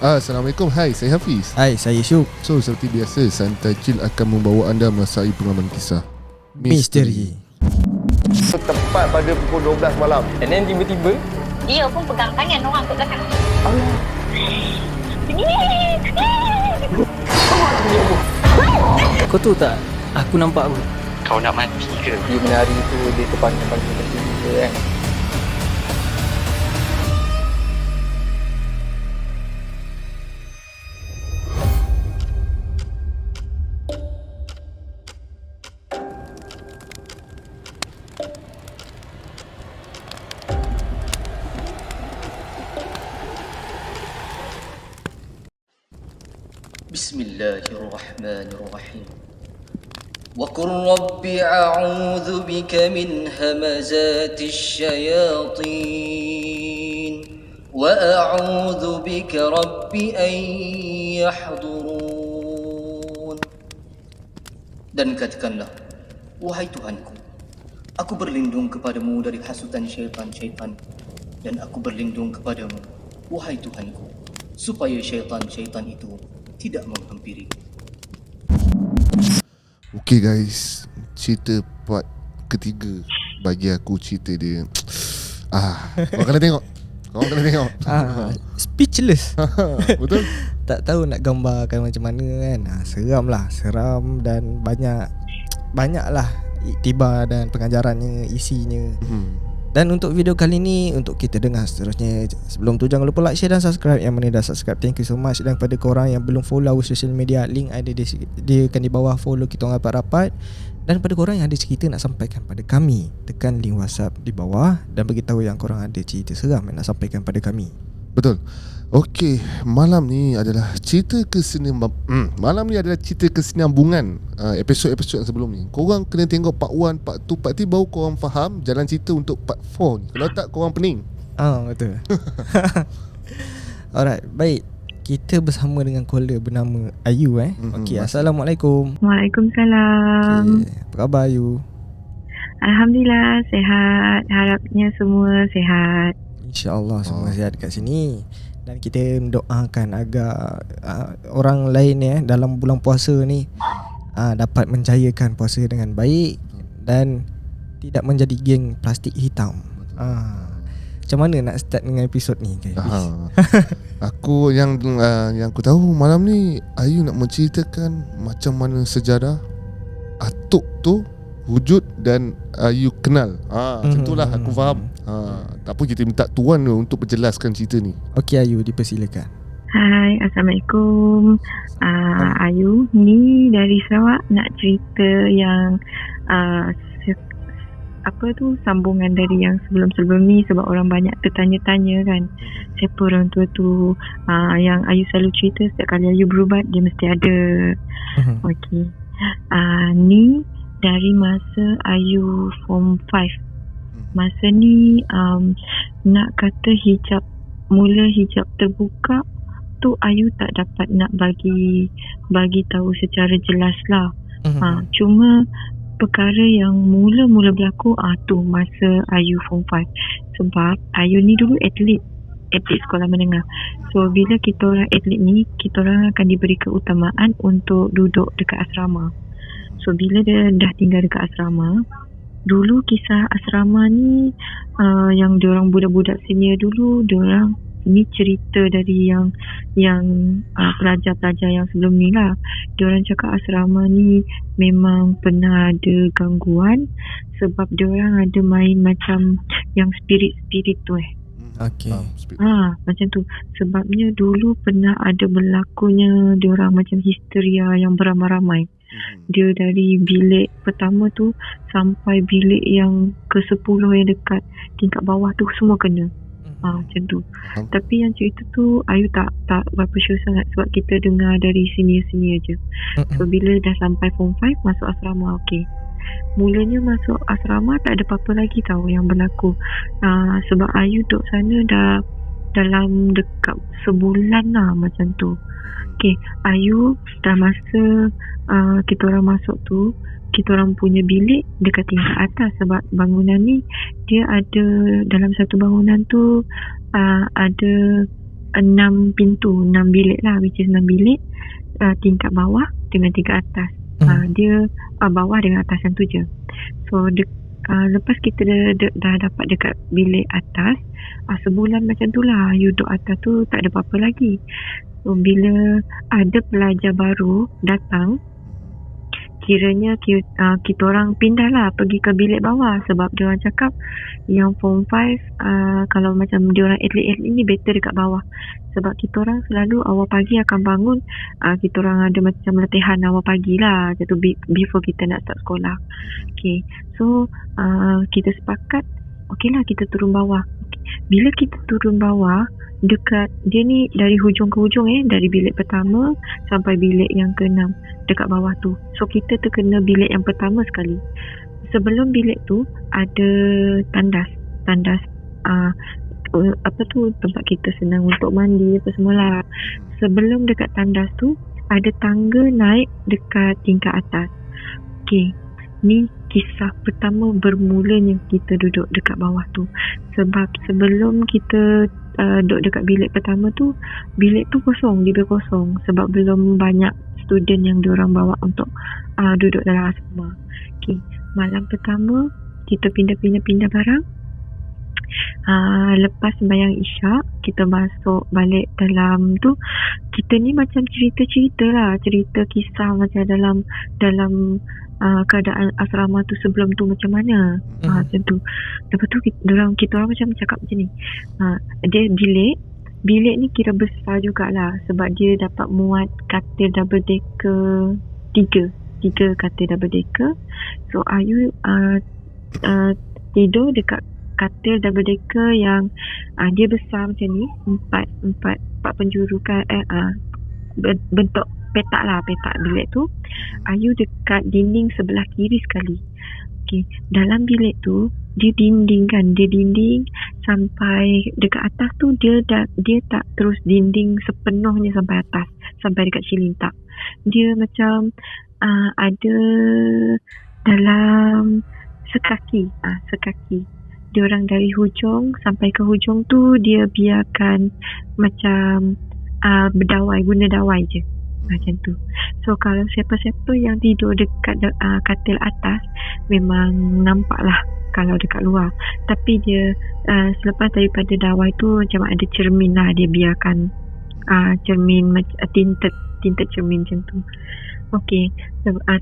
Assalamualaikum, hai, saya Hafiz. Hai, saya Syuk. So, seperti biasa, Santai Chill akan membawa anda merasai pengalaman kisah Misteri. Tepat pada pukul 12 malam. And then tiba-tiba dia pun pegang tangan orang kat belakang. kau tahu tak, aku nampak apa? Kau nak mati ke? Dia menari tu, dia terpanjang-panjang macam tu kan. Bismillahirrahmanirrahim. Wa qur rabbi a'udzu bika min hamazatis syayatin wa a'udzu bika rabbi an yahdurun. Dan katakanlah, wahai Tuhanku, aku berlindung kepadamu dari hasutan syaitan-syaitan, dan aku berlindung kepadamu, wahai Tuhanku, supaya syaitan-syaitan itu tidak menghampiri. Okay guys, cerita part ketiga bagi aku cerita dia. Korang kena tengok. Speechless. Betul? Tak tahu nak gambarkan macam mana kan. Seram lah, seram dan banyak lah iktibar dan pengajarannya, isinya. Dan untuk video kali ni, untuk kita dengar seterusnya, sebelum tu jangan lupa like, share dan subscribe. Yang mana dah subscribe, thank you so much. Dan kepada korang yang belum follow social media, link ada dia akan di bawah, follow kita orang rapat-rapat. Dan kepada korang yang ada cerita nak sampaikan pada kami, tekan link WhatsApp di bawah dan beritahu yang korang ada cerita seram yang nak sampaikan pada kami. Betul. Okey, malam ni adalah cerita kesinambungan episod-episod yang sebelum ni. Korang kena tengok part 1, part 2, part 3 baru korang faham jalan cerita untuk part 4 ni. Kalau tak korang pening. Betul. Alright, baik. Kita bersama dengan caller bernama Ayu Okey, Assalamualaikum. Waalaikumsalam. Okay, apa khabar Ayu? Alhamdulillah, sihat. Harapnya semua sihat. InsyaAllah semua sihat kat sini. Dan kita mendoakan agar orang lain dalam bulan puasa ni dapat menjayakan puasa dengan baik dan tidak menjadi geng plastik hitam. Macam mana nak start dengan episod ni guys? Aku yang aku tahu malam ni Ayu nak menceritakan macam mana sejarah Atuk tu wujud dan Ayu kenal. Macam itulah aku faham. Tak apa, kita minta tuan untuk berjelaskan cerita ni. Okey Ayu, dipersilakan. Hai, Assalamualaikum. Ayu ni dari Sarawak nak cerita yang sambungan dari yang sebelum-sebelum ni, sebab orang banyak tertanya-tanya kan, siapa orang tua tu. Yang Ayu selalu cerita setiap kali Ayu berubat dia mesti ada. Okey. Ni dari masa Ayu form 5. Masa ni nak kata mula hijab terbuka tu Ayu tak dapat nak bagi tahu secara jelas lah. Cuma perkara yang mula-mula berlaku tu masa Ayu form 5. Sebab Ayu ni dulu atlet sekolah menengah. So bila kita orang atlet ni, kita orang akan diberi keutamaan untuk duduk dekat asrama. So bila dia dah tinggal dekat asrama, dulu kisah asrama ni yang diorang budak-budak senior dulu, diorang ni cerita dari yang pelajar-pelajar yang sebelum ni lah. Diorang cakap asrama ni memang pernah ada gangguan sebab diorang ada main macam yang spirit-spirit tu Okey. Macam tu. Sebabnya dulu pernah ada berlakunya diorang macam histeria yang beramai-ramai. Dia dari bilik pertama tu sampai bilik yang ke-10 yang dekat tingkat bawah tu semua kena. Macam tu. Tapi yang cerita tu Ayu tak berapa sure sangat sebab kita dengar dari senior-senior je. So bila dah sampai form 5 masuk asrama, okey. Mulanya masuk asrama tak ada apa-apa lagi tahu yang berlaku. Sebab Ayu duduk sana dah dalam dekat sebulan lah macam tu. Okey, Ayu dah masa kita orang masuk tu, kita orang punya bilik dekat tingkat atas sebab bangunan ni dia ada, dalam satu bangunan tu ada 6 pintu, 6 bilik lah, which is 6 bilik, tingkat bawah dengan tingkat atas. Dia bawah dengan atas yang tu je. So lepas kita dah dapat dekat bilik atas, sebulan macam tu lah, you duduk atas tu tak ada apa-apa lagi. So bila ada pelajar baru datang, kiranya kita orang pindah lah pergi ke bilik bawah, sebab dia orang cakap yang form 5 kalau macam dia orang atlet ni better dekat bawah, sebab kita orang selalu awal pagi akan bangun, kita orang ada macam latihan awal pagi lah macam tu before kita nak start sekolah. Okay, so kita sepakat okey lah kita turun bawah. Bila kita turun bawah, dekat dia ni dari hujung ke hujung, dari bilik pertama sampai bilik yang ke-6 dekat bawah tu. So kita terkena bilik yang pertama sekali. Sebelum bilik tu ada tandas apa tu, tempat kita senang untuk mandi apa semualah. Sebelum dekat tandas tu ada tangga naik dekat tingkat atas. Okey, ni kisah pertama bermulanya kita duduk dekat bawah tu. Sebab sebelum kita duduk dekat bilik pertama tu, bilik tu kosong, dia kosong sebab belum banyak student yang diorang bawa untuk duduk dalam asrama. Okay, malam pertama kita pindah barang. Lepas sembahyang isyak, kita masuk balik dalam tu. Kita ni macam cerita-cerita lah, cerita kisah macam dalam keadaan asrama tu sebelum tu macam mana. Macam tu. Lepas tu kita orang macam cakap macam ni. Dia bilik ni kira besar jugalah, sebab dia dapat muat katil double decker 3 katil double decker. So Ayu tidur dekat katil double decker yang dia besar macam ni, empat penjuru kan, bentuk petak bilik tu. Ayu dekat dinding sebelah kiri sekali. Okay, dalam bilik tu dia dinding sampai dekat atas tu, dia tak terus dinding sepenuhnya sampai atas, sampai dekat ceiling, tak. Dia macam ada dalam sekaki. Dia orang dari hujung sampai ke hujung tu dia biarkan macam guna dawai je macam tu. So kalau siapa-siapa yang tidur dekat katil atas memang nampak lah kalau dekat luar. Tapi dia selepas daripada dawai tu macam ada cermin lah, dia biarkan cermin tinted cermin macam tu. Okay,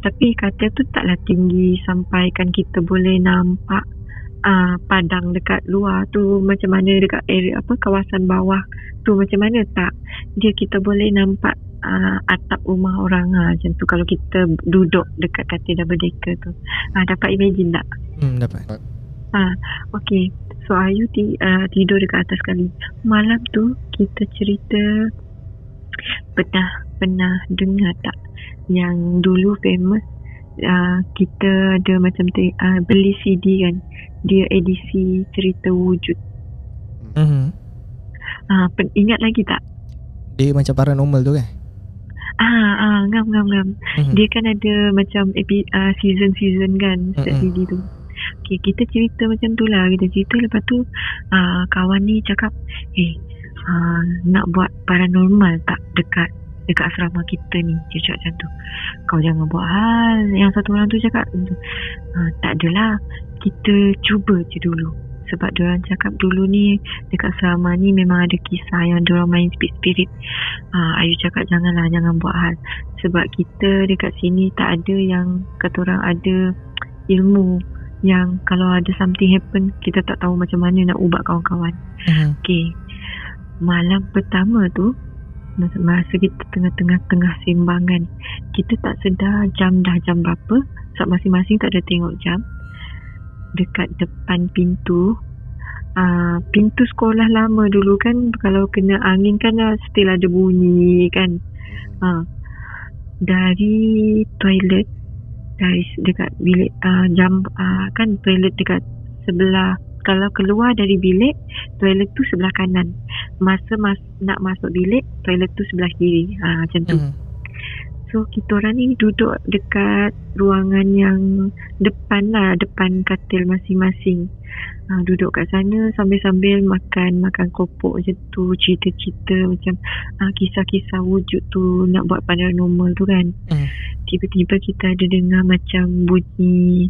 tapi katil tu taklah tinggi sampai kan kita boleh nampak padang dekat luar tu macam mana, dekat area kawasan bawah tu macam mana, tak. Dia kita boleh nampak atap rumah orang macam tu kalau kita duduk dekat katil double decker tu. Dapat imagine tak? Dapat. Okay, so Ayu tidur dekat atas sekali. Malam tu kita cerita, pernah dengar tak yang dulu famous, kita ada macam beli CD kan, dia edisi cerita wujud. Ingat lagi tak? Dia macam paranormal tu kan? Ngam. Dia kan ada macam season kan setiap CD tu. Okay, kita cerita macam tu lah. Kita cerita, lepas tu kawan ni cakap, nak buat paranormal tak dekat asrama kita ni. Dia cakap macam tu. Kau jangan buat hal. Yang satu orang tu cakap, tak adalah, kita cuba je dulu. Sebab diorang cakap dulu ni dekat asrama ni memang ada kisah yang diorang main spirit. Ayu cakap jangan buat hal. Sebab kita dekat sini tak ada yang kata orang ada ilmu yang kalau ada something happen, kita tak tahu macam mana nak ubat kawan-kawan. Okay, malam pertama tu, masa kita tengah sembangan, kita tak sedar jam berapa. Sebab masing-masing tak ada tengok jam. Dekat depan pintu sekolah lama dulu kan, kalau kena angin kan still ada bunyi kan. Dari toilet, dari dekat bilik kan toilet dekat sebelah, kalau keluar dari bilik, toilet tu sebelah kanan. Nak masuk bilik, toilet tu sebelah kiri. Macam tu. So kita orang ni duduk dekat ruangan yang depan katil masing-masing. Duduk kat sana sambil-sambil makan kopok macam tu, cerita-cerita macam kisah-kisah wujud tu, nak buat paranormal tu kan. Tiba-tiba kita ada dengar macam bunyi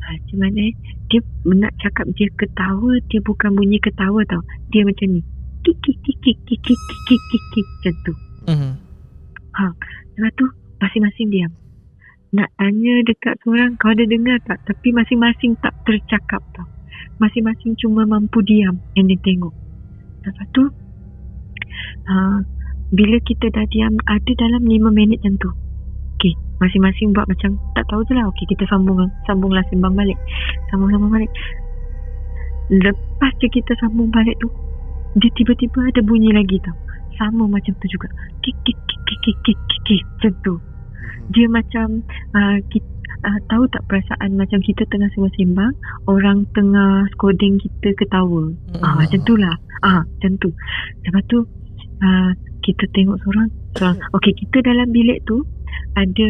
macam mana dia nak cakap dia ketawa, dia bukan bunyi ketawa tau, dia macam ni kik kik kik kik kik kik kik kik kik macam tu. Lepas tu masing-masing diam. Nak tanya dekat seorang, kau ada dengar tak? Tapi masing-masing tak tercakap tau. Masing-masing cuma mampu diam yang dia tengok. Lepas tu bila kita dah diam ada dalam 5 minit macam tu, okay, masing-masing buat macam tak tahu je lah. Okay, kita sambunglah sembang balik. Sambung balik. Lepas je kita sambung balik tu, dia tiba-tiba ada bunyi lagi tau, sama macam tu juga, kik kik kik kik kik kik kik kik macam tu. Dia macam tahu tak perasaan macam kita tengah sembang-sembang, orang tengah skodeng kita ketawa. Macam tu lah. Macam tu. Lepas tu kita tengok seorang. Okay, kita dalam bilik tu ada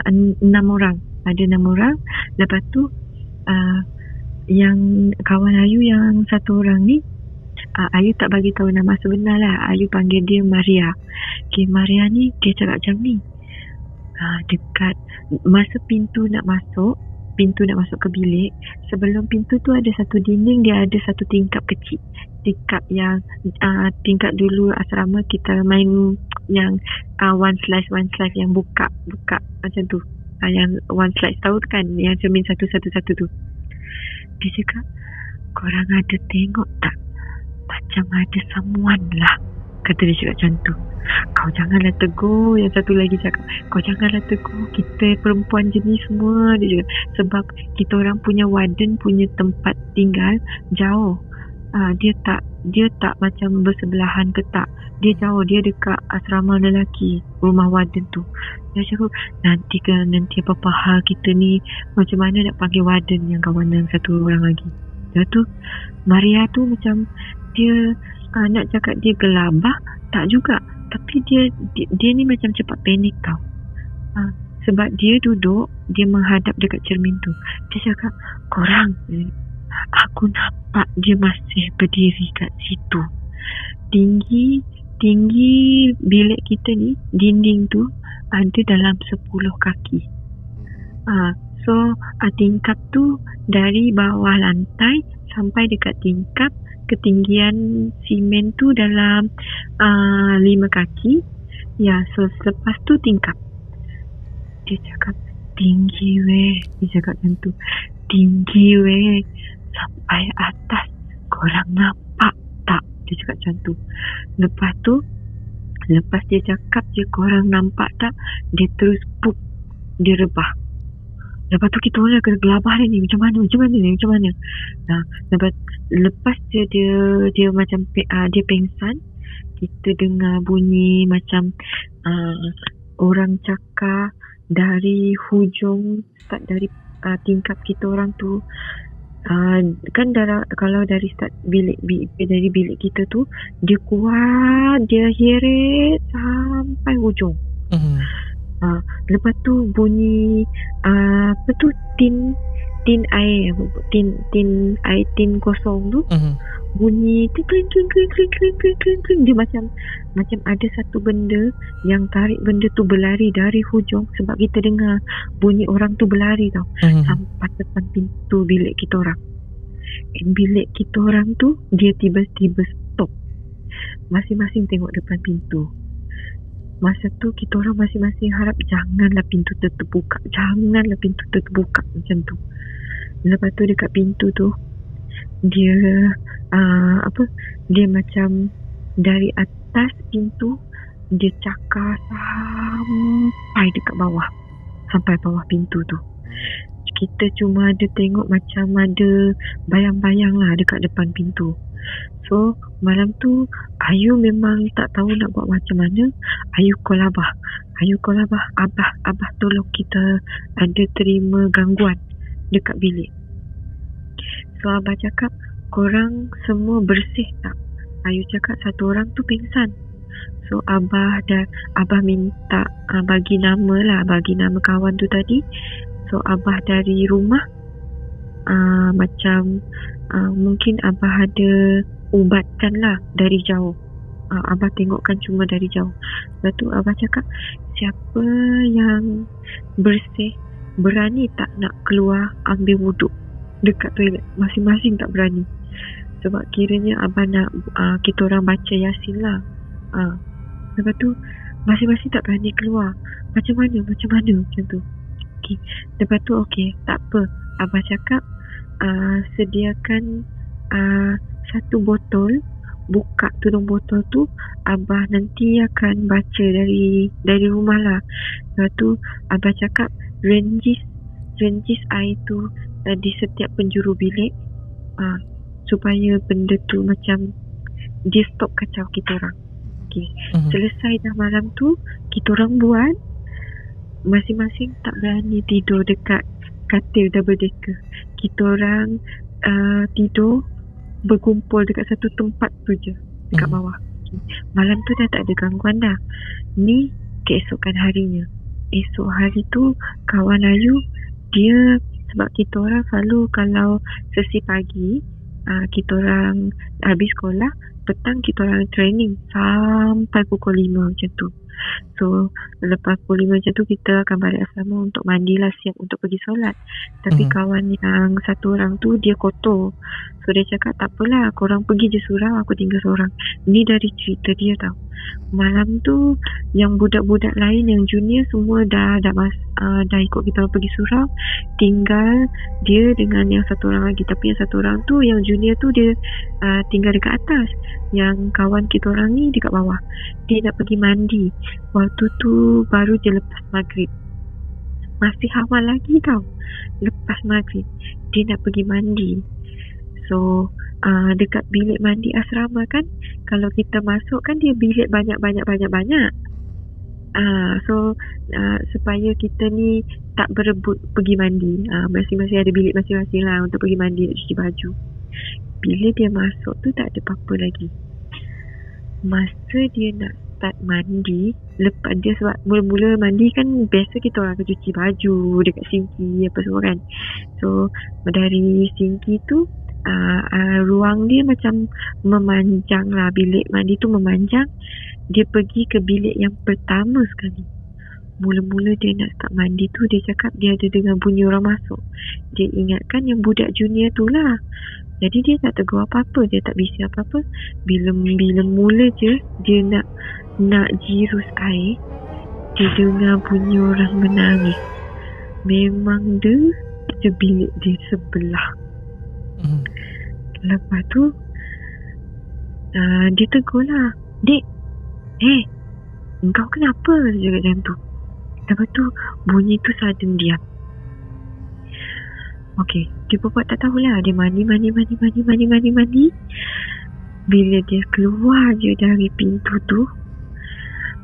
6 orang. Ada 6 orang. Lepas tu yang kawan Ayu yang satu orang ni, Ayu tak bagi tahu nama sebenar lah. Ayu panggil dia Maria. Okay, Maria ni dia cakap macam ni. Dekat masa pintu nak masuk ke bilik, sebelum pintu tu ada satu dinding, dia ada satu tingkap kecil. Tingkap yang tingkap dulu asrama kita main yang one slice yang buka macam tu. Yang one slice tahu kan, yang cermin satu tu. Dia cakap, korang ada tengok tak? Macam ada someone lah. Kata dia cakap macam tu. Kau janganlah tegur. Yang satu lagi cakap, kau janganlah tegur, kita perempuan je ni semua. Dia cakap, sebab kita orang punya warden punya tempat tinggal jauh. Dia tak macam bersebelahan ke tak. Dia jauh, dia dekat asrama lelaki, rumah warden tu. Dia cakap, nanti apa hal kita ni, macam mana nak panggil warden yang kawan yang satu orang lagi. Lepas tu Maria tu macam dia nak cakap dia gelabah, tak juga. Tapi dia ni macam cepat panik tau. Sebab dia duduk, dia menghadap dekat cermin tu. Dia cakap, korang, aku nampak dia masih berdiri kat situ. Tinggi bilik kita ni, dinding tu ada dalam 10 kaki. So tingkap tu dari bawah lantai sampai dekat tingkap, ketinggian simen tu dalam 5 kaki. Ya, so selepas tu tingkap. Dia cakap, tinggi weh. Dia cakap macam tu, tinggi weh, sampai atas. Korang nampak tak? Dia cakap macam tu. Lepas dia cakap je, korang nampak tak, dia terus pup, dia rebah. Lepas tu kita orang kena gelabah ni, macam mana. Lepas dia macam dia pengsan, kita dengar bunyi macam orang cakap dari hujung, start dari tingkap kita orang tu. Kan kalau dari start dari bilik kita tu, dia kuat, dia heret sampai hujung. Lepas tu bunyi tin air kosong tu, bunyi kling kling kling kling kling kling kling kling. Dia macam ada satu benda yang tarik benda tu berlari dari hujung, sebab kita dengar bunyi orang tu berlari tau, sampai depan pintu bilik kita orang. Bilik kita orang tu dia tiba-tiba stop. Masing-masing tengok depan pintu. Masa tu kita orang masing-masing harap janganlah pintu terbuka macam tu. Lepas tu dekat pintu tu dia dia macam dari atas pintu dia cakar sampai dekat bawah, sampai bawah pintu tu. Kita cuma ada tengok macam ada bayang-bayang lah dekat depan pintu. So malam tu Ayu memang tak tahu nak buat macam mana. Ayu call Abah, Abah tolong, kita ada terima gangguan dekat bilik. So Abah cakap, korang semua bersih tak? Ayu cakap satu orang tu pingsan. So Abah minta bagi nama kawan tu tadi. So Abah dari rumah macam mungkin Abah ada ubatan lah dari jauh. Abah tengokkan cuma dari jauh. Lepas tu Abah cakap, siapa yang bersih berani tak nak keluar ambil wuduk dekat toilet? Masing-masing tak berani. Sebab kiranya Abah nak kita orang baca Yasin lah. Lepas tu masing-masing tak berani keluar. Macam mana macam tu. Okay. Lepas tu tak apa. Abah cakap sediakan satu botol, buka tudung botol tu, Abah nanti akan baca dari rumah lah. Lepas tu Abah cakap renjis air tu di setiap penjuru bilik, supaya benda tu macam dia stop kacau kita orang. Okay. Selesai dah malam tu, kita orang buat, masing-masing tak berani tidur dekat katil double decker. Kita orang tidur berkumpul dekat satu tempat tu je, dekat bawah. Malam tu dah tak ada gangguan dah. Ni keesokan harinya. Esok hari tu kawan Ayu, dia, sebab kita orang selalu kalau sesi pagi kita orang habis sekolah, petang kita orang training sampai pukul 5 macam tu. So lepas pukul 5 macam tu kita akan balik asrama untuk mandilah, siap untuk pergi solat. Tapi kawan yang satu orang tu dia kotor. So dia cakap tak apalah, korang pergi je surau, aku tinggal seorang. Ni dari cerita dia tau. Malam tu yang budak-budak lain yang junior semua dah ikut kita orang pergi surau. Tinggal dia dengan yang satu orang lagi. Tapi yang satu orang tu, yang junior tu, dia tinggal dekat atas. Yang kawan kita orang ni dekat bawah. Dia nak pergi mandi. Waktu tu baru je lepas maghrib. Masih awal lagi tau. Lepas maghrib dia nak pergi mandi. So dekat bilik mandi asrama kan, kalau kita masuk kan dia bilik banyak. So supaya kita ni tak berebut pergi mandi, masing-masing ada bilik masing-masing lah untuk pergi mandi, nak cuci baju. Bila dia masuk tu tak ada apa-apa lagi. Masa dia nak start mandi, lepas dia, sebab mula-mula mandi kan biasa kita orang akan cuci baju dekat sinki apa semua kan. So dari sinki tu ruang dia macam memanjang lah, bilik mandi tu memanjang. Dia pergi ke bilik yang pertama sekali. Mula-mula dia nak start mandi tu, dia cakap dia ada dengar bunyi orang masuk. Dia ingatkan yang budak junior tu lah. Jadi dia tak tegur apa-apa, dia tak bising apa-apa. Bila mula je dia nak jirus air, dia dengar bunyi orang menangis. Memang dia bilik dia sebelah. Lepas tu dia tegur lah, "Dek, engkau kenapa?" Dia cakap macam tu. Lepas tu bunyi tu sudden diam. Okey, dia buat tak tahulah. Dia mandi. Bila dia keluar je dari pintu tu,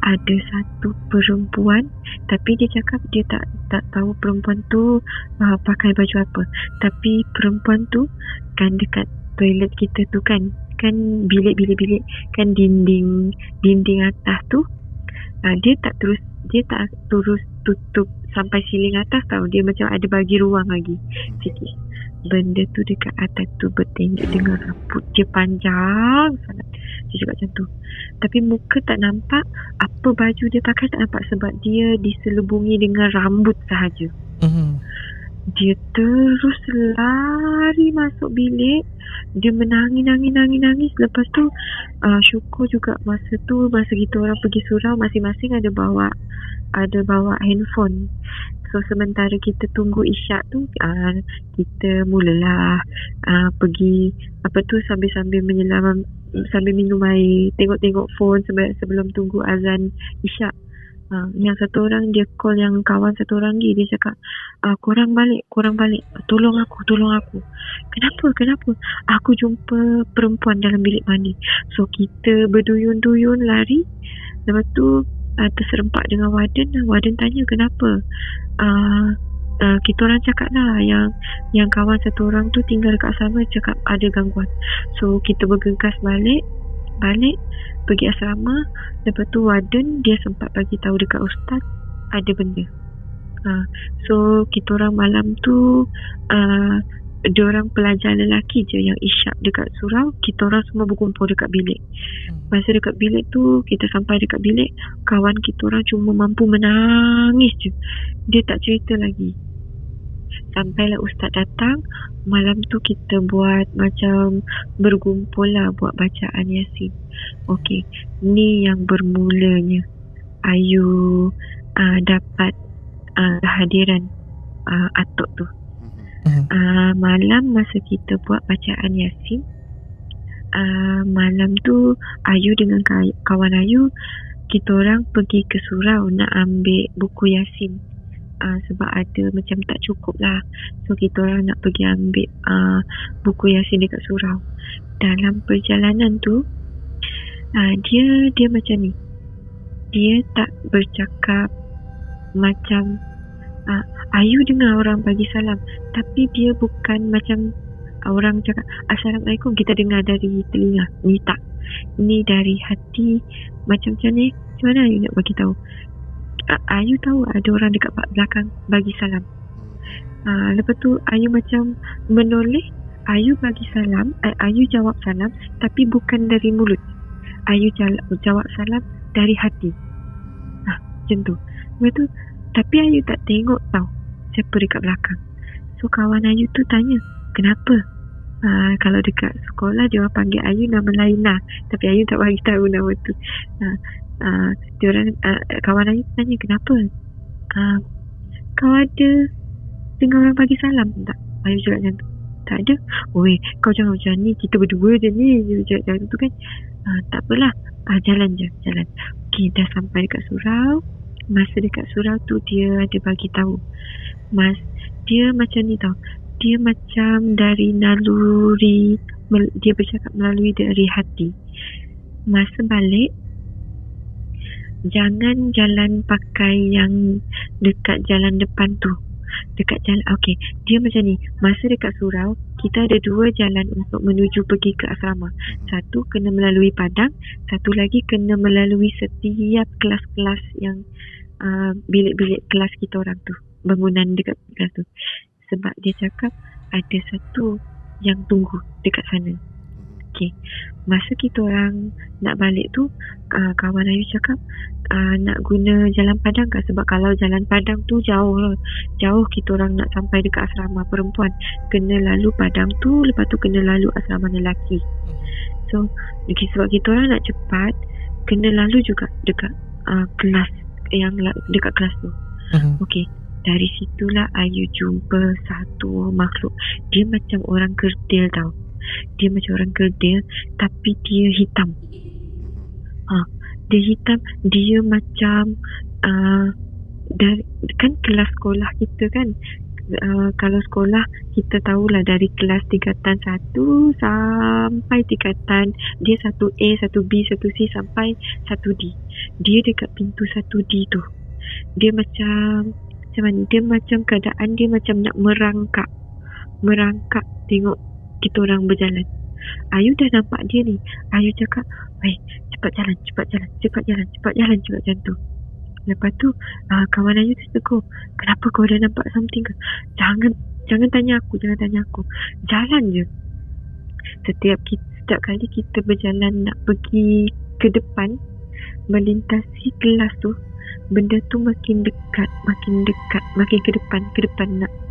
ada satu perempuan. Tapi dia cakap dia tak tahu perempuan tu pakai baju apa. Tapi perempuan tu kan dekat toilet kita tu kan bilik-bilik kan, dinding atas tu dia tak terus tutup sampai siling atas tau. Dia macam ada bagi ruang lagi sikit. Benda tu dekat atas tu bertengik dengan rambut dia panjang sangat. Dia cakap macam tu. Tapi muka tak nampak, apa baju dia pakai tak nampak, sebab dia diselubungi dengan rambut sahaja. Dia terus lari masuk bilik. Dia menangis. Lepas tu syukur juga masa kita orang pergi surau, masing-masing ada bawa handphone. So sementara kita tunggu isyak tu, kita mulalah pergi sambil menyelam, sambil minum air, tengok phone sebelum tunggu azan isyak. Yang satu orang dia call yang kawan satu orang lagi. Dia cakap, korang balik, tolong aku. Kenapa? Aku jumpa perempuan dalam bilik mandi. So kita berduyun-duyun lari. Lepas tu terserempak dengan warden. Warden tanya kenapa. Kita orang cakap lah yang kawan satu orang tu tinggal dekat sana, cakap ada gangguan. So kita bergegas balik pergi asrama. Lepas tu warden dia sempat bagi tahu dekat ustaz ada benda. So kita orang malam tu diorang pelajar lelaki je yang isyak dekat surau. Kita orang semua berkumpul dekat bilik. Masa dekat bilik tu, kita sampai dekat bilik, kawan kita orang cuma mampu menangis je. Dia tak cerita lagi. Sampailah ustaz datang. Malam tu kita buat macam berkumpul lah, buat bacaan Yasin. Okey, ni yang bermulanya Ayu dapat kehadiran atuk tu. Malam masa kita buat bacaan Yasin, malam tu Ayu dengan kawan Ayu, kita orang pergi ke surau nak ambil buku Yasin. Sebab ada macam tak cukup lah, so kita orang nak pergi ambil buku Yasin dekat surau. Dalam perjalanan tu dia macam ni, dia tak bercakap. Macam Ayu dengar orang bagi salam, tapi dia bukan macam orang cakap Assalamualaikum kita dengar dari telinga. Ni tak, ni dari hati. Macam ni, macam mana Ayu nak bagi tahu? Ayu tahu ada orang dekat belakang bagi salam. Lepas tu Ayu macam menoleh. Ayu bagi salam, Ayu jawab salam, tapi bukan dari mulut. Ayu jawab salam dari hati. Macam tu. Lepas tu, tapi Ayu tak tengok tahu siapa dekat belakang. So kawan Ayu tu tanya, kenapa? Kalau dekat sekolah dia orang panggil Ayu nama lain lah, tapi Ayu tak bagi tahu nama tu. Kawan Ayu tanya, kenapa? Kau ada dengar orang bagi salam tak? Ayu cakap macam tu. Tak ada. Oi, kau jangan macam ni, kita berdua je ni. Dia cakap macam tu kan. Tak apalah, jalan je, jalan. Okay, dah sampai dekat surau. Masa dekat surau tu dia ada bagi tahu. Dia macam ni tau. Dia macam dari naluri, dia bercakap melalui dari hati. Masa balik, jangan jalan pakai yang dekat jalan depan tu. Dekat jalan, okey, dia macam ni. Masa dekat surau, kita ada dua jalan untuk menuju pergi ke asrama. Satu kena melalui padang, satu lagi kena melalui setiap kelas-kelas yang bilik-bilik kelas kita orang tu, bangunan dekat kelas tu. Sebab dia cakap ada satu yang tunggu dekat sana. Okey, masa kita orang nak balik tu, kawan Ayu cakap nak guna jalan padang kan, sebab kalau jalan padang tu jauh kita orang nak sampai dekat asrama perempuan, kena lalu padang tu, lepas tu kena lalu asrama lelaki. So sebab kita orang nak cepat, kena lalu juga dekat kelas yang dekat kelas tu. Okey, dari situlah Ayu jumpa satu makhluk. Dia macam orang kerdil tau. Dia macam orang kerdil, tapi dia hitam. Dia hitam. Dia macam kan kelas sekolah kita kan, kalau sekolah kita tahulah dari kelas tingkatan 1 sampai tingkatan dia 1A, 1B, 1C sampai 1D. Dia dekat pintu 1D tu, dia macam mana? Dia macam keadaan dia macam nak merangkak tengok kita orang berjalan. Ayu dah nampak dia ni. Ayu cakap, "Weh, cepat jalan macam tu." Lepas tu kawan Ayu tegur, "Kenapa kau dah nampak something ke? Jangan tanya aku. Jalan je." Setiap kali kita berjalan nak pergi ke depan, melintasi kelas tu, benda tu makin dekat, makin ke depan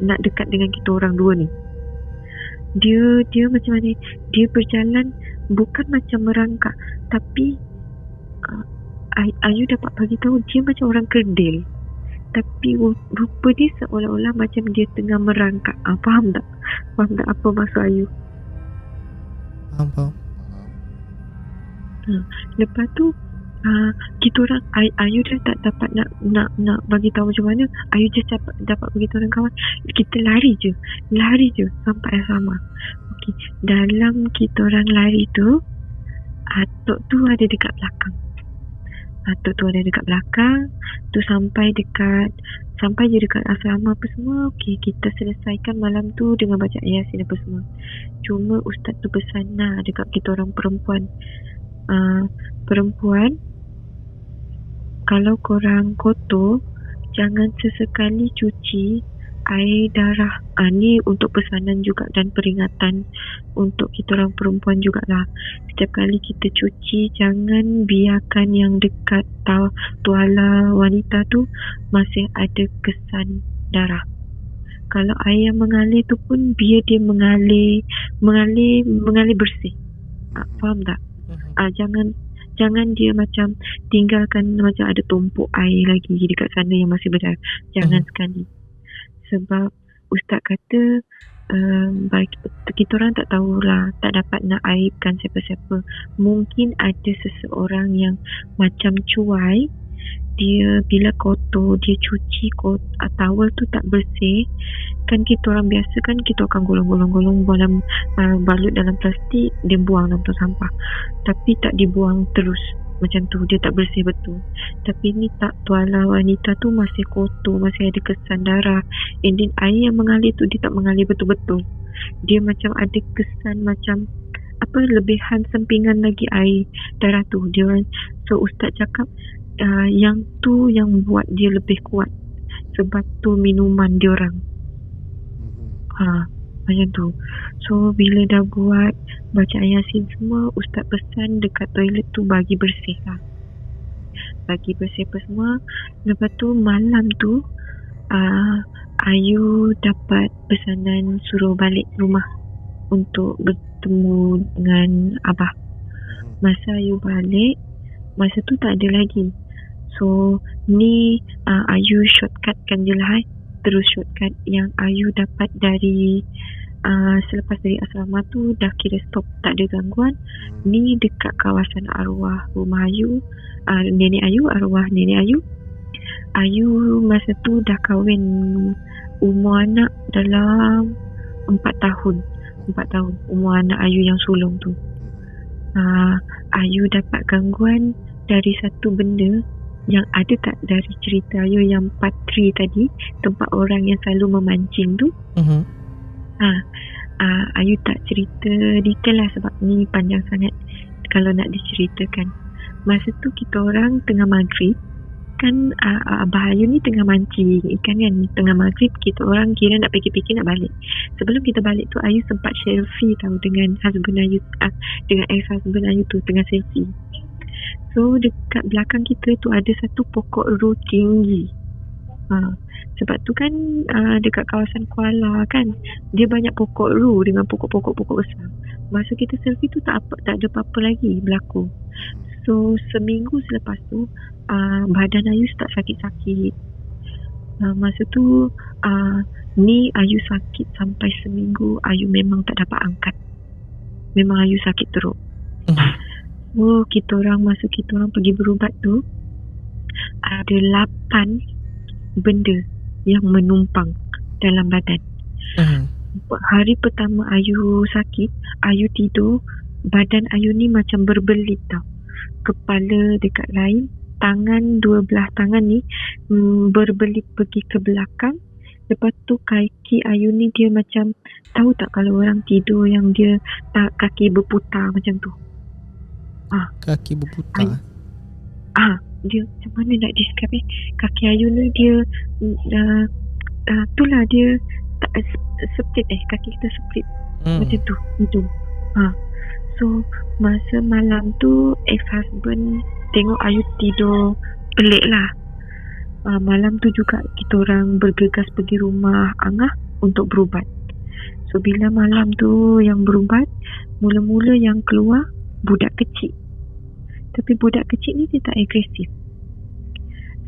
nak dekat dengan kita orang dua ni. Dia macam mana? Dia berjalan bukan macam merangkak, tapi Ayu dapat bagi tahu dia macam orang kerdil, tapi rupa dia seolah-olah macam dia tengah merangkak. Faham tak apa maksud Ayu? Faham. Lepas tu kita orang, Ayu dah tak dapat nak bagi tahu macam mana. Ayu just dapat bagi tahu dengan kawan, kita lari je sampai asrama. Okey, dalam kita orang lari tu, atuk tu ada dekat belakang. Tu sampai je dekat asrama apa semua. Okey, kita selesaikan malam tu dengan baca Yasin apa semua. Cuma ustaz tu pesan dekat kita orang perempuan, kalau korang kotor, jangan sesekali cuci air darah Ni untuk pesanan juga dan peringatan untuk kita orang perempuan jugalah. Setiap kali kita cuci, jangan biarkan yang dekat tuala wanita tu masih ada kesan darah. Kalau air yang mengalir tu pun biar dia mengalir bersih. Faham tak? Jangan dia macam tinggalkan macam ada tumpuk air lagi dekat sana yang masih berdarah. Jangan sekali. Sebab Ustaz kata kita orang tak tahulah, tak dapat nak aibkan siapa-siapa. Mungkin ada seseorang yang macam cuai, dia bila kotor, dia cuci towel tu tak bersih. Kan kita orang biasa kan kita akan golong-golong dalam balut dalam plastik, dia buang dalam tong sampah. Tapi tak dibuang terus macam tu, dia tak bersih betul. Tapi ni tak, tuala wanita tu masih kotor, masih ada kesan darah. And then air yang mengalir tu dia tak mengalir betul-betul. Dia macam ada kesan macam lebihan sempingan lagi air darah tu. So Ustaz cakap yang tu yang buat dia lebih kuat, sebab tu minuman dia orang. Macam tu. So bila dah buat baca ayat Yasin semua, Ustaz pesan dekat toilet tu bagi bersih lah. Bagi bersih apa semua. Lepas tu malam tu Ayu dapat pesanan suruh balik rumah untuk bertemu dengan Abah. Masa Ayu balik, masa tu tak ada lagi. So ni Ayu shortcutkan je lah. Terus shortcut yang Ayu dapat dari selepas dari asrama tu dah kira stop, tak ada gangguan. Ni dekat kawasan arwah rumah Ayu, nenek Ayu, arwah nenek Ayu. Ayu masa tu dah kahwin, umur anak dalam 4 tahun umur anak Ayu yang sulung tu. Ayu dapat gangguan dari satu benda yang ada tak dari cerita Ayu yang patri tadi, tempat orang yang selalu memancing tu. Ayu tak cerita detail lah sebab ni panjang sangat kalau nak diceritakan. Masa tu kita orang tengah maghrib kan, Abah Ayu ni tengah mancing ikan kan. Tengah maghrib kita orang kira nak fikir-fikir nak balik. Sebelum kita balik tu Ayu sempat selfie tau dengan husband Ayu, dengan ex-husband Ayu tu tengah selfie. So dekat belakang kita tu ada satu pokok ru tinggi. Sebab tu kan dekat kawasan Kuala kan, dia banyak pokok ru dengan pokok-pokok besar. Masa kita selfie tu tak ada apa-apa lagi berlaku. So seminggu selepas tu badan Ayu start sakit-sakit. Masa tu ni Ayu sakit sampai seminggu. Ayu memang tak dapat angkat. Memang Ayu sakit teruk. Masa kita orang pergi berubat tu, ada 8 benda yang menumpang dalam badan. Hari pertama Ayu sakit, Ayu tidur, badan Ayu ni macam berbelit tau. Kepala dekat lain, dua belah tangan ni berbelit pergi ke belakang. Lepas tu kaki Ayu ni dia macam, tahu tak kalau orang tidur yang dia kaki berputar macam tu. Kaki berputar. Dia macam mana nak describe kaki Ayu ni dia itulah dia split kaki kita split macam tu itu. So masa malam tu ex-husband tengok Ayu tidur pelik lah. Malam tu juga kita orang bergegas pergi rumah Angah untuk berubat. So bila malam tu yang berubat, mula-mula yang keluar budak kecil. Tapi budak kecil ni dia tak agresif.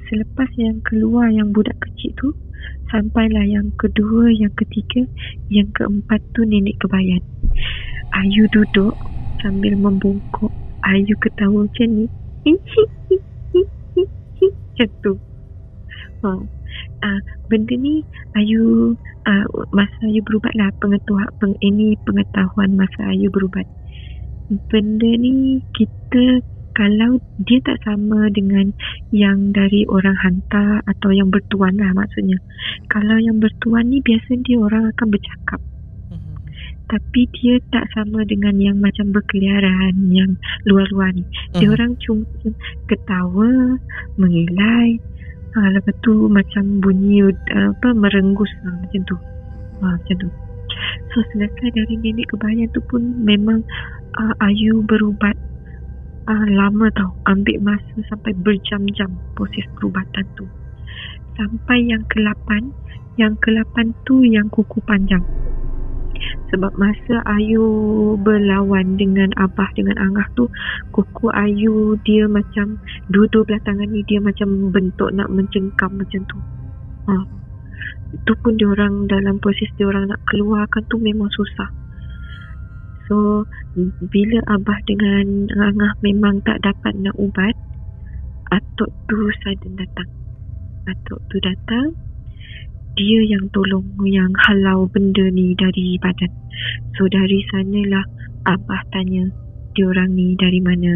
Selepas yang keluar yang budak kecil tu, sampailah yang kedua, yang ketiga, yang keempat tu nenek kebayan. Ayu duduk sambil membungkuk. Ayu ketawa macam ni. Macam tu. Benda ni Ayu masa Ayu berubat lah, pengetahuan masa Ayu berubat. Benda ni kita, kalau dia tak sama dengan yang dari orang hantar atau yang bertuan lah maksudnya. Kalau yang bertuan ni biasa dia orang akan bercakap. Tapi dia tak sama dengan yang macam berkeliaran, yang luar-luar ni. Dia orang cuma ketawa, mengilai, lepas tu macam bunyi merenggus lah, macam tu. Macam tu. So selesai dari nenek kebayang tu pun memang Ayu berubat lama tau. Ambil masa sampai berjam-jam proses perubatan tu. Sampai yang ke-8. Yang ke-8 tu yang kuku panjang. Sebab masa Ayu berlawan dengan Abah dengan Angah tu, kuku Ayu dia macam dua-dua belah tangan ni dia macam bentuk nak mencengkam macam tu. Itu pun diorang dalam proses diorang nak keluarkan tu memang susah. So bila Abah dengan Angah memang tak dapat nak ubat, atuk tu sudden datang. Atuk tu datang, dia yang tolong, yang halau benda ni dari badan. So dari sanalah Abah tanya diorang ni dari mana.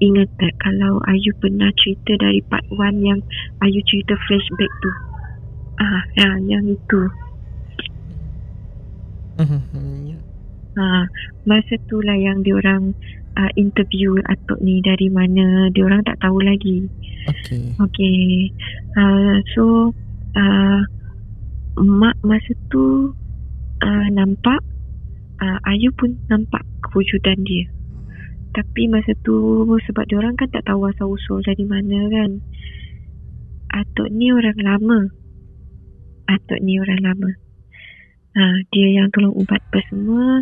Ingat tak kalau Ayu pernah cerita dari part 1 yang Ayu cerita flashback tu? Yang itu. Masa tu lah yang diorang interview atuk ni dari mana. Diorang tak tahu lagi. Okay. So mak masa tu nampak, Ayu pun nampak kewujudan dia. Tapi masa tu sebab diorang kan tak tahu asal usul dari mana kan. Atuk ni orang lama. Dia yang tolong ubat apa semua.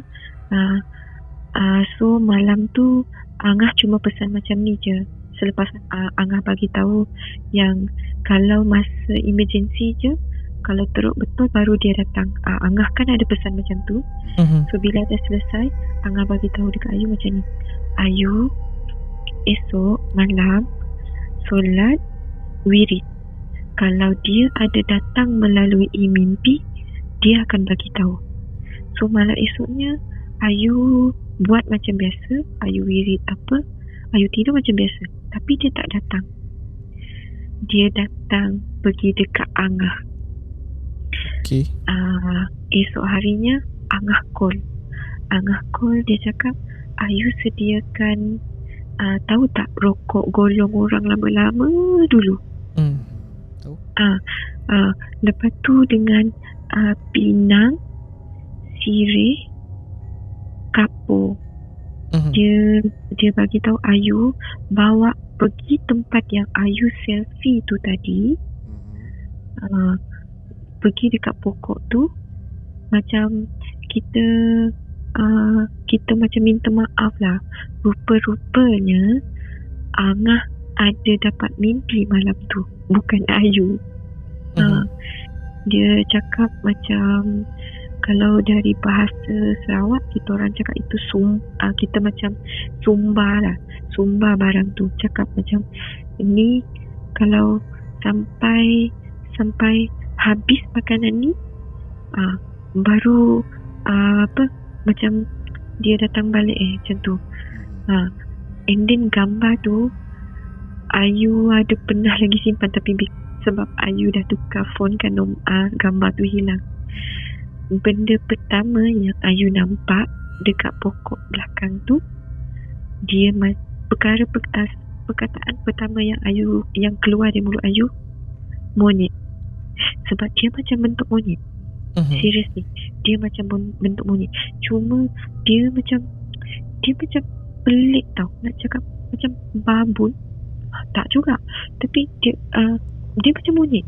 So malam tu Angah cuma pesan macam ni je. Selepas Angah bagi tahu yang kalau masa emergency je, kalau teruk betul baru dia datang. Angah kan ada pesan macam tu. So bila dah selesai, Angah bagi tahu dekat Ayu macam ni. Ayu, esok malam solat wirid. Kalau dia ada datang melalui mimpi, dia akan bagi tahu. So malam esoknya Ayu buat macam biasa. Ayu wirid apa, Ayu tidur macam biasa. Tapi dia tak datang. Dia datang pergi dekat Angah. Esok harinya Angah call, dia cakap Ayu sediakan tahu tak rokok golong orang lama-lama dulu. Tahu. Lepas tu dengan pinang, sirih, kapur. Dia bagi tahu Ayu bawa pergi tempat yang Ayu selfie tu tadi. Pergi dekat pokok tu, macam kita macam minta maaf lah. Rupa-rupanya Angah ada dapat mimpi malam tu, bukan Ayu. Dia cakap macam, kalau dari bahasa Sarawak kita orang cakap itu kita macam sumbar lah, sumbar barang tu. Cakap macam ni kalau sampai habis makanan ni, baru macam dia datang balik macam tu. And then gambar tu Ayu ada pernah lagi simpan, tapi sebab Ayu dah tukar phone kan, gambar tu hilang. Benda pertama yang Ayu nampak dekat pokok belakang tu, dia perkataan pertama yang keluar dari mulut Ayu, monyet. Sebab dia macam bentuk monyet. Seriously, dia macam bentuk monyet. Cuma dia macam pelik tau. Nak cakap macam babun, tak juga. Tapi dia macam monyet.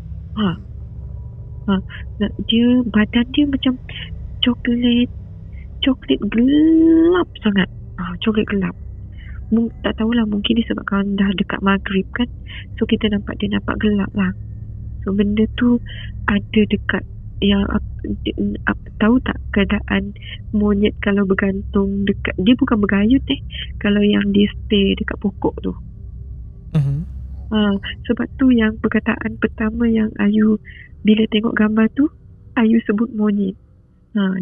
Dia badan dia macam coklat gelap sangat. Coklat gelap. Tak tahulah, mungkin disebabkan dah dekat maghrib kan, so kita nampak dia nampak gelap lah. So benda tu ada dekat yang tahu tak keadaan monyet kalau bergantung dekat, dia bukan bergayut kalau yang dia stay dekat pokok tu. Sebab tu yang perkataan pertama yang Ayu bila tengok gambar tu, Ayu sebut monyet.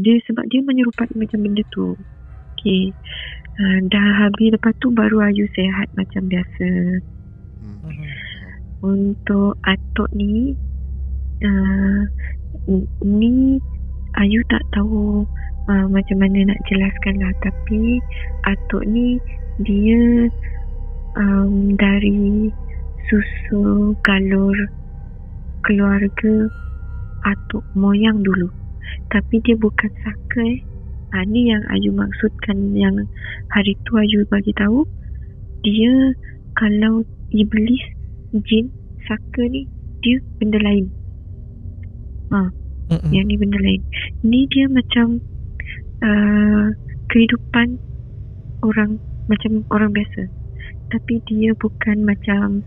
Dia sebab dia menyerupai macam benda tu. Okay. Dah habis, lepas tu baru Ayu sihat macam biasa. Untuk atuk ni, ni Ayu tak tahu macam mana nak jelaskan lah. Tapi atuk ni dia dari susu galur keluarga atuk moyang dulu. Tapi dia bukan saka ni yang Ayu maksudkan, yang hari tu Ayu bagi tahu. Dia kalau iblis, jin, saka ni dia benda lain. Yang ni benda lain. Ni dia macam kehidupan orang, macam orang biasa. Tapi dia bukan macam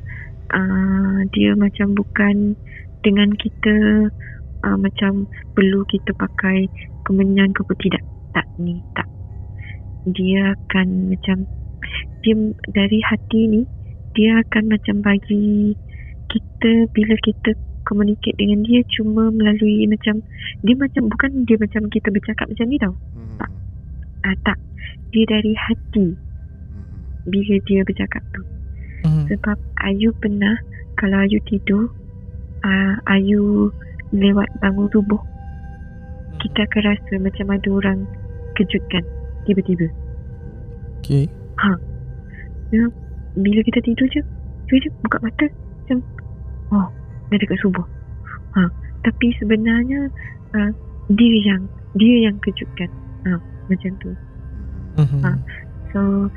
dia macam bukan dengan kita macam perlu kita pakai kemenyan ke tidak. Tak, ni tak. Dia akan macam, dia dari hati ni, dia akan macam bagi kita, bila kita communicate dengan dia cuma melalui macam, dia macam, bukan dia macam kita bercakap macam ni tau. Tak. Tak. Dia dari hati bila dia bercakap tu. Sebab Ayu pernah, kalau Ayu tidur, Ayu lewat bangun subuh, kita akan rasa macam ada orang kejutkan tiba-tiba. Okay. Bila kita tidur je buka mata macam dah dekat subuh. Tapi sebenarnya dia yang kejutkan. Macam tu. So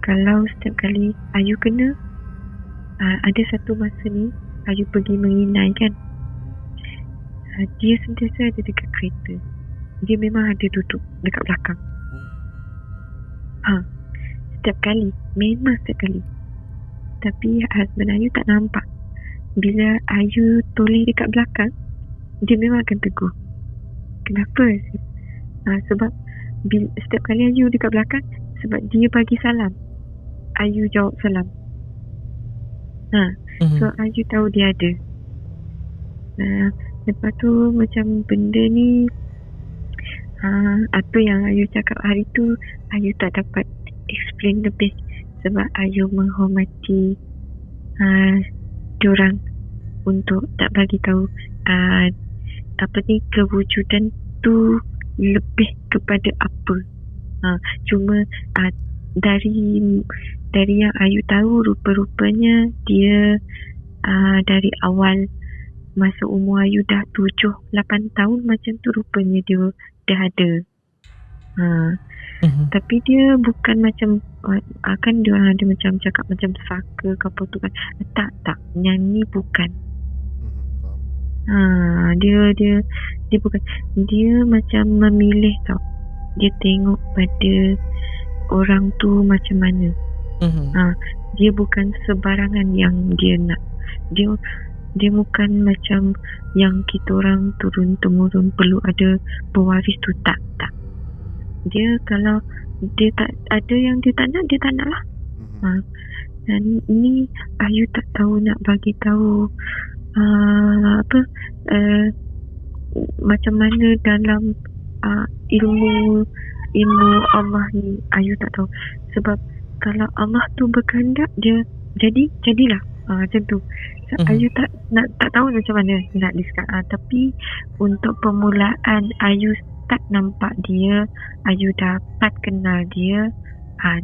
kalau setiap kali Ayu kena, ada satu masa ni Ayu pergi menginai kan, dia sentiasa ada dekat kereta. Dia memang ada duduk dekat belakang. Setiap kali, memang setiap kali. Tapi husband Ayu tak nampak. Bila Ayu toleh dekat belakang, dia memang akan tegur. Kenapa? Sebab setiap kali Ayu dekat belakang, sebab dia bagi salam, Ayu jawab salam. So Ayu tahu dia ada. Lepas tu macam benda ni, apa yang Ayu cakap hari tu, Ayu tak dapat explain lebih. Sebab Ayu menghormati diorang untuk tak bagi tahu apa ni, kewujudan tu lebih kepada apa. Cuma dari yang Ayu tahu, rupa-rupanya dia dari awal masa umur Ayu dah 7-8 tahun macam tu, rupanya dia dah ada. Tapi dia bukan macam kan dia orang ada macam cakap macam saka ke apa tu kan. Tak, yang ni bukan. Dia bukan. Dia macam memilih tau. Dia tengok pada orang tu macam mana. Dia bukan sebarangan yang dia nak. Dia bukan macam yang kita orang turun-temurun perlu ada pewaris tu. Tak. Dia kalau dia tak ada yang dia tak nak lah. Dan ni Ayu tak tahu nak bagi tahu macam mana dalam ilmu Allah ni. Ayu tak tahu. Sebab kalau Allah tu berkehendak, dia jadilah macam tu. So, Ayu tak tahu macam mana nak discuss. Tapi untuk permulaan Ayu start nampak dia, Ayu dapat kenal dia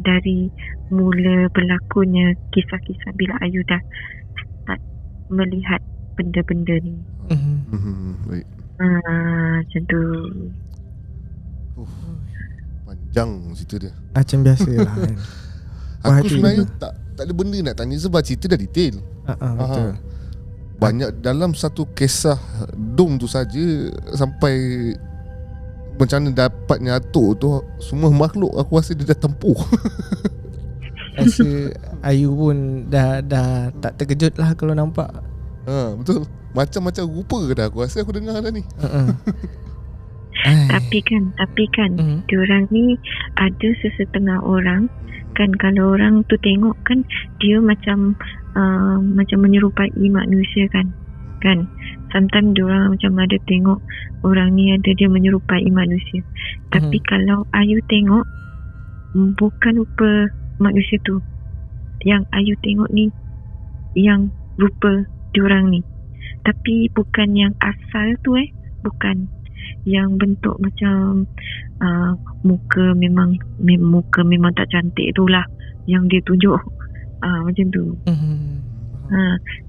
dari mula berlakunya kisah-kisah bila Ayu dah start melihat benda-benda ni. Baik. Macam tu. Panjang cerita dia. Macam biasa lah kan. Aku sebenarnya tak ada benda nak tanya sebab cerita dah detail. Betul. Banyak dalam satu kisah dom tu saja sampai macam mana dapatnya atuk tu, semua makhluk aku rasa dia dah tempuh. Rasa Ayu pun dah tak terkejut lah kalau nampak. Betul. Macam-macam rupa dah aku rasa aku dengar dah ni. Tapi kan diorang ni ada sesetengah orang kan, kalau orang tu tengok kan dia macam menyerupai manusia kan. Sometimes diorang macam ada tengok orang ni ada dia menyerupai manusia. Tapi kalau Ayu tengok, bukan rupa manusia tu. Yang Ayu tengok ni yang rupa diorang ni. Tapi bukan yang asal tu bukan. Yang bentuk macam muka memang tak cantik tu lah yang dia tunjuk. Macam tu.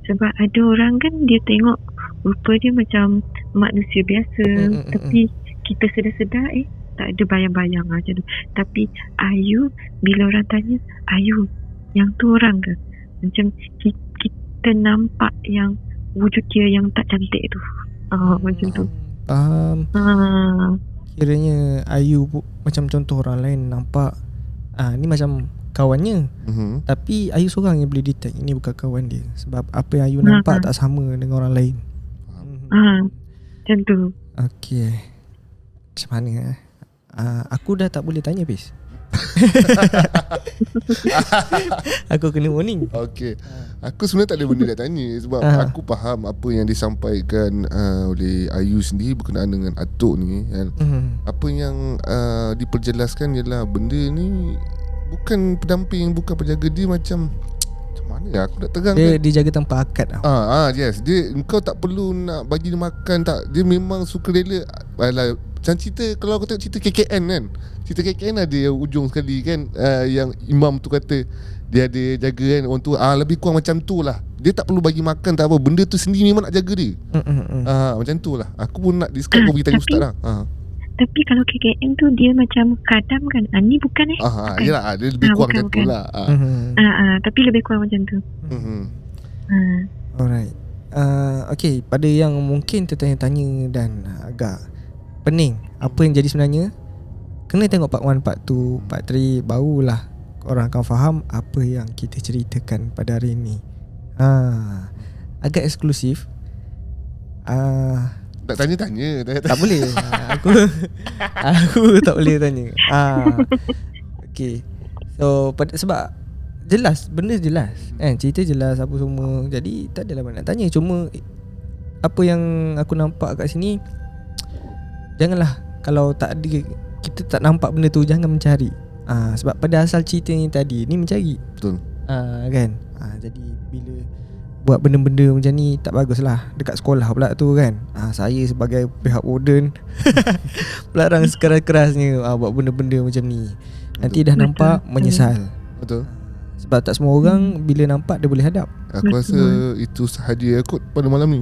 Sebab ada orang kan dia tengok rupa dia macam manusia biasa. Tapi kita sedar-sedar tak ada bayang-bayang macam tu. Tapi Ayu, bila orang tanya, Ayu, yang tu orang ke? Macam kita nampak yang wujud dia yang tak cantik tu. Macam tu. Faham. Kiranya Ayu macam contoh orang lain nampak ni macam kawannya, tapi Ayu seorang yang boleh detect ini bukan kawan dia. Sebab apa yang Ayu nampak tak sama dengan orang lain. Macam tu. Okey. Macam mana? Aku dah tak boleh tanya, Pis. Aku kena warning. Okey. Aku sebenarnya tak ada benda nak tanya sebab aku faham apa yang disampaikan oleh Ayu sendiri berkenaan dengan atuk ni kan. Apa yang diperjelaskan ialah benda ni bukan pendamping, bukan penjaga dia. Macam mana ya, aku nak terang dia jaga tanpa akad tau. Yes, dia, kau tak perlu nak bagi dia makan tak. Dia memang suka rela. Macam cerita, kalau aku tengok cerita KKN kan, cerita KKN ada yang ujung sekali kan, yang imam tu kata dia ada jaga kan orang tu, lebih kurang macam tu lah. Dia tak perlu bagi makan tak apa, benda tu sendiri memang nak jaga dia. Macam tu lah. Aku pun nak discuss, kau beritahu ustaz lah. Tapi kalau KKN tu dia macam kadam kan, ni bukan bukan. Yelah, dia lebih kurang macam tu lah. Tapi lebih kurang macam tu. Alright. Okay, pada yang mungkin tertanya-tanya dan agak pening apa yang jadi sebenarnya, kena tengok part 1, part 2, part 3, barulah korang akan faham apa yang kita ceritakan pada hari ini. Agak eksklusif. Tak tanya-tanya. Tak boleh. Aku tak boleh tanya. Okay. So sebab jelas, benda jelas kan, cerita jelas apa semua. Jadi tak adalah banyak nak tanya. Cuma apa yang aku nampak kat sini, janganlah, kalau tak ada, kita tak nampak benda tu, jangan mencari. Sebab pada asal cerita ni tadi ni mencari. Betul. Kan. Jadi bila buat benda-benda macam ni tak baguslah dekat sekolah pula tu kan. Saya sebagai pihak warden pelarang sekeras-kerasnya buat benda-benda macam ni. Nanti dah nampak menyesal. Betul. Sebab tak semua orang bila nampak dia boleh hadap. Aku rasa itu sahaja kot pada malam ni.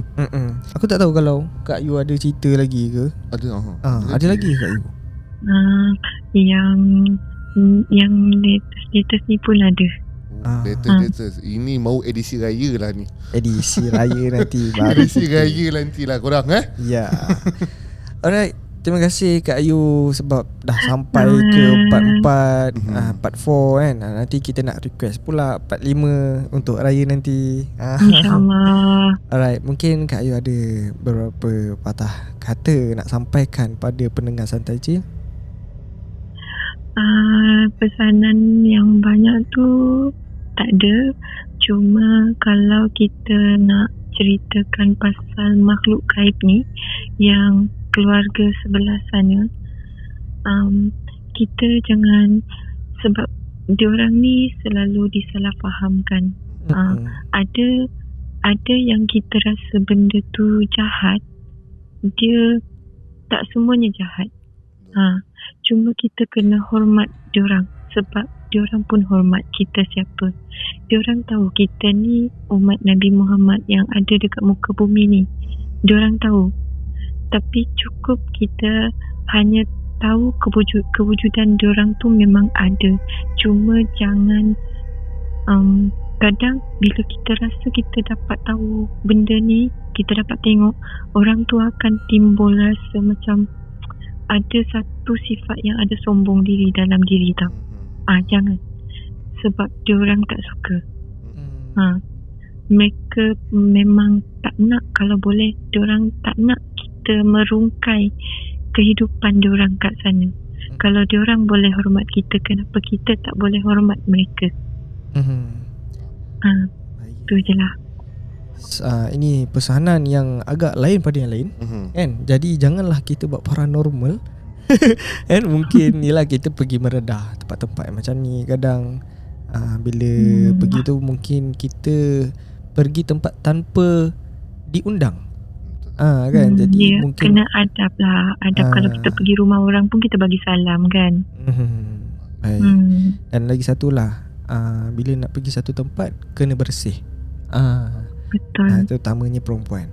Aku tak tahu kalau Kak Yu ada cerita lagi ke. Ada lagi Kak Yu? Yang latest ni pun ada. Latest. Ini mau edisi raya lah ni. Edisi raya nanti baru. Edisi raya nanti lah korang Ya. Alright. Terima kasih Kak Ayu sebab dah sampai ke part 4, part 4 kan. Nanti kita nak request pula part 5 untuk raya nanti. InsyaAllah. Alright, mungkin Kak Ayu ada beberapa patah kata nak sampaikan pada pendengar Santai Chill. Pesanan yang banyak tu tak ada. Cuma kalau kita nak ceritakan pasal makhluk gaib ni yang keluarga sebelah sana, kita jangan, sebab diorang ni selalu disalahfahamkan. Ada yang kita rasa benda tu jahat, dia tak semuanya jahat. Cuma kita kena hormat diorang sebab diorang pun hormat kita siapa. Diorang tahu kita ni umat Nabi Muhammad yang ada dekat muka bumi ni. Diorang tahu. Tapi cukup kita hanya tahu kewujudan diorang tu memang ada. Cuma jangan kadang bila kita rasa kita dapat tahu benda ni, kita dapat tengok, orang tu akan timbul rasa macam ada satu sifat yang ada sombong diri dalam diri tau. Jangan. Sebab diorang tak suka. Mereka memang tak nak, kalau boleh diorang tak nak kita merungkai kehidupan diorang kat sana. Kalau diorang boleh hormat kita, kenapa kita tak boleh hormat mereka? Tu je lah. Ini pesanan yang agak lain pada yang lain kan. Jadi janganlah kita buat paranormal kan. Mungkin yelah kita pergi meredah tempat-tempat macam ni. Kadang bila pergi tu mungkin kita pergi tempat tanpa diundang kan. Jadi mungkin kena adab lah. Adab kalau kita pergi rumah orang pun kita bagi salam kan. Baik. Dan lagi satu lah, bila nak pergi satu tempat kena bersih. Betul. Terutamanya perempuan.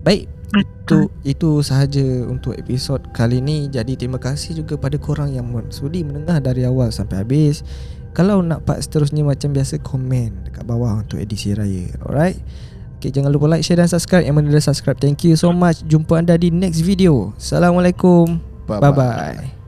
Baik, Betul. itu sahaja untuk episod kali ni. Jadi terima kasih juga pada korang yang sudi mendengar dari awal sampai habis. Kalau nak part seterusnya macam biasa, komen dekat bawah untuk edisi raya. Alright. Okay, jangan lupa like, share dan subscribe. Yang mana dah subscribe, thank you so much. Jumpa anda di next video. Assalamualaikum. Bye bye.